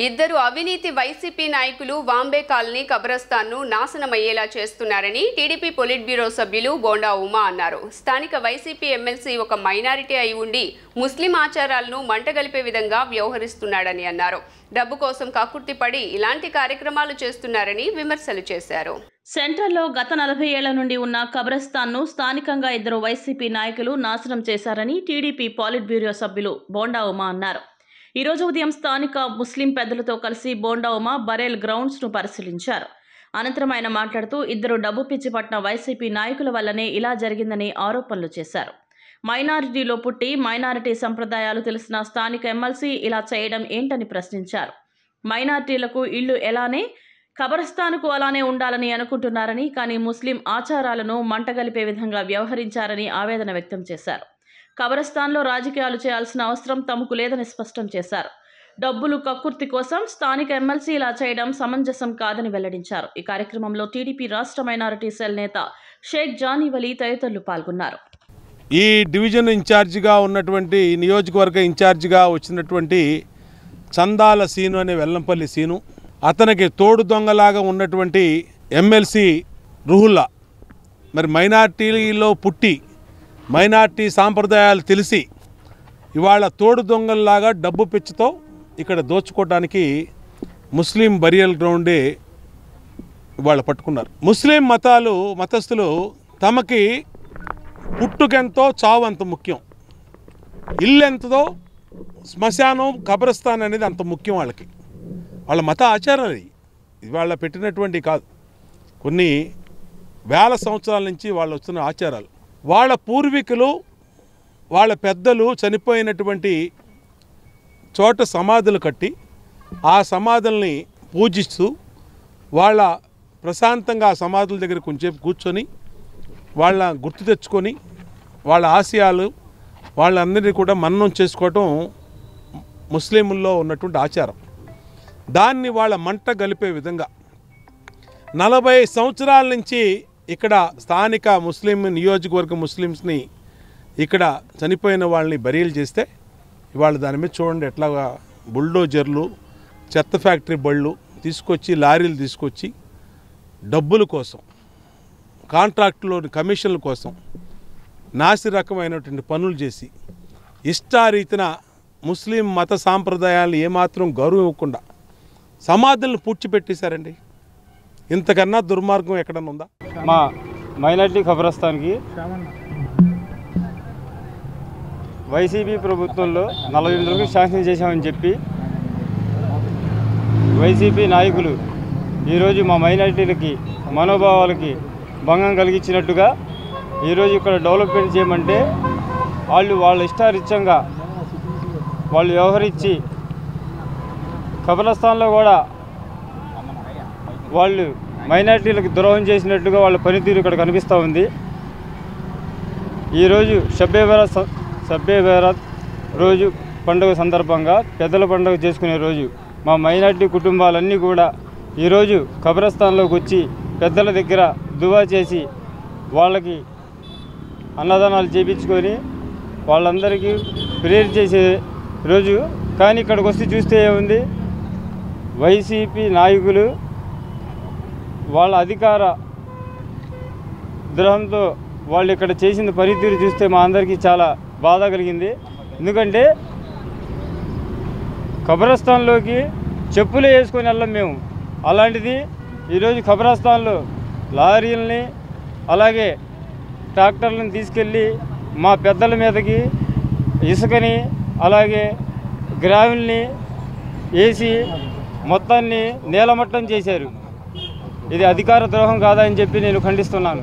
ఇద్దరు అవినీతి వైసీపీ నాయకులు వాంబే కాలనీ కబ్రస్థాన్ను నాశనమయ్యేలా చేస్తున్నారని టీడీపీ పొలిట్ బ్యూరో సభ్యులు బోండా ఉమా అన్నారు. స్థానిక వైసీపీ ఎమ్మెల్సీ ఒక మైనారిటీ అయి ఉండి ముస్లిం ఆచారాలను మంటగలిపే విధంగా వ్యవహరిస్తున్నాడని అన్నారు. డబ్బు కోసం కక్కుర్తిపడి ఇలాంటి కార్యక్రమాలు చేస్తున్నారని విమర్శలు చేశారు. సెంట్రల్లో గత 40 ఏళ్ల నుండి ఉన్న కబ్రస్థాన్ను స్థానికంగా ఇద్దరు వైసీపీ నాయకులు నాశనం చేశారని టీడీపీ పొలిట్ బ్యూరో సభ్యులు బోండా ఉమా అన్నారు. ఈ రోజు ఉదయం స్థానిక ముస్లిం పెద్దలతో కలిసి బోండా ఉమా బరేల్ గ్రౌండ్స్ను పరిశీలించారు. అనంతరం ఆయన మాట్లాడుతూ ఇద్దరు డబ్బు పిచ్చి పట్టిన వైసీపీ నాయకుల వల్లనే ఇలా జరిగిందని ఆరోపణలు చేశారు. మైనారిటీలో పుట్టి మైనారిటీ సంప్రదాయాలు తెలిసిన స్థానిక ఎమ్మెల్సీ ఇలా చేయడం ఏంటని ప్రశ్నించారు. మైనారిటీలకు ఇళ్లు ఎలానే కబరస్థానుకు అలానే ఉండాలని అనుకుంటున్నారని, కానీ ముస్లిం ఆచారాలను మంటగలిపే విధంగా వ్యవహరించారని ఆవేదన వ్యక్తం చేశారు. కబరస్థాన్లో రాజకీయాలు చేయాల్సిన అవసరం తమకు లేదని స్పష్టం చేశారు. డబ్బులు కక్కుర్తి కోసం స్థానిక ఎమ్మెల్సీ ఇలా చేయడం సమంజసం కాదని వెల్లడించారు. ఈ కార్యక్రమంలో టీడీపీ రాష్ట్ర మైనారిటీ సెల్ నేత షేక్ జానీవలి తదితరులు పాల్గొన్నారు. ఈ డివిజన్ ఇన్ఛార్జిగా ఉన్నటువంటి నియోజకవర్గ ఇన్ఛార్జిగా వచ్చినటువంటి చందాల సీను అనే వెల్లంపల్లి సీను, అతనికి తోడు దొంగలాగా ఉన్నటువంటి ఎమ్మెల్సీ రుహుల్లా, మరి మైనార్టీలో పుట్టి మైనార్టీ సాంప్రదాయాలు తెలిసి ఇవాళ తోడు దొంగల్లాగా డబ్బు పిచ్చితో ఇక్కడ దోచుకోవడానికి ముస్లిం బరియల్ గ్రౌండే ఇవాళ పట్టుకున్నారు. ముస్లిం మతస్థులు తమకి పుట్టుకెంతో చావు అంత ముఖ్యం, ఇల్లు ఎంతదో శ్మశానం కబ్రస్థాన్ అనేది అంత ముఖ్యం. వాళ్ళ మత ఆచారాలు ఇవాళ పెట్టినటువంటి కాదు, కొన్ని వేల సంవత్సరాల నుంచి వాళ్ళు వస్తున్న ఆచారాలు. వాళ్ళ పూర్వీకులు వాళ్ళ పెద్దలు చనిపోయినటువంటి చోట సమాధులు కట్టి ఆ సమాధుల్ని పూజిస్తూ వాళ్ళ ప్రశాంతంగా ఆ సమాధుల దగ్గర కొంచెం కూర్చొని వాళ్ళ గుర్తు తెచ్చుకొని వాళ్ళ ఆశయాలు వాళ్ళందరినీ కూడా మననం చేసుకోవటం ముస్లింల్లో ఉన్నటువంటి ఆచారం. దాన్ని వాళ్ళ మంట గలిపే విధంగా 40 సంవత్సరాల నుంచి ఇక్కడ స్థానిక ముస్లిం నియోజకవర్గ ముస్లిమ్స్ని ఇక్కడ చనిపోయిన వాళ్ళని బరియలు చేస్తే ఇవాళ దాని మీద చూడండి ఎట్లాగా బుల్డోజర్లు, చెత్త ఫ్యాక్టరీ బళ్ళు తీసుకొచ్చి లారీలు తీసుకొచ్చి డబ్బుల కోసం, కాంట్రాక్టులోని కమిషన్ల కోసం నాసి రకమైనటువంటి పనులు చేసి ఇష్టారీతిన ముస్లిం మత సాంప్రదాయాలను ఏమాత్రం గౌరవం ఇవ్వకుండా సమాధులను పూడ్చిపెట్టేశారండి. ఇంతకన్నా దుర్మార్గం ఎక్కడన్నా ఉందా? మా మైనార్టీ కబ్రస్థాన్కి వైసీపీ ప్రభుత్వంలో 48 రోజులు శాంక్షన్ చేశామని చెప్పి వైసీపీ నాయకులు ఈరోజు మా మైనార్టీలకి మనోభావాలకి భంగం కలిగించినట్టుగా ఈరోజు ఇక్కడ డెవలప్మెంట్ చేయమంటే వాళ్ళ ఇష్టారీత్యంగా వాళ్ళు వ్యవహరించి కబ్రస్థాన్లో కూడా వాళ్ళు మైనార్టీలకు ద్రోహం చేసినట్టుగా వాళ్ళ పనితీరు ఇక్కడ కనిపిస్తూ ఉంది. ఈరోజు షబ్బే బరాత్ రోజు పండుగ సందర్భంగా పెద్దల పండుగ చేసుకునే రోజు మా మైనార్టీ కుటుంబాలన్నీ కూడా ఈరోజు కబ్రస్థాన్లోకి వచ్చి పెద్దల దగ్గర దువా చేసి వాళ్ళకి అన్నదానాలు చేయించుకొని వాళ్ళందరికీ ప్రేయర్ చేసే రోజు. కానీ ఇక్కడికి వస్తే చూస్తే ఏముంది, వైసీపీ నాయకులు వాళ్ళ అధికార ద్రోహంతో వాళ్ళు ఇక్కడ చేసిన పనితీరు చూస్తే మా అందరికీ చాలా బాధ కలిగింది. ఎందుకంటే కబ్రస్థాన్లోకి చెప్పులే వేసుకొని వెళ్ళాం మేము. అలాంటిది ఈరోజు కబ్రస్థాన్లో లారీలని అలాగే ట్రాక్టర్లను తీసుకెళ్ళి మా పెద్దల మీదకి ఇసుకని అలాగే గ్రావెల్ని వేసి మొత్తాన్ని నేలమట్టం చేశారు. ఇది అధికార ద్రోహం కాదా అని చెప్పి నేను ఖండిస్తున్నాను.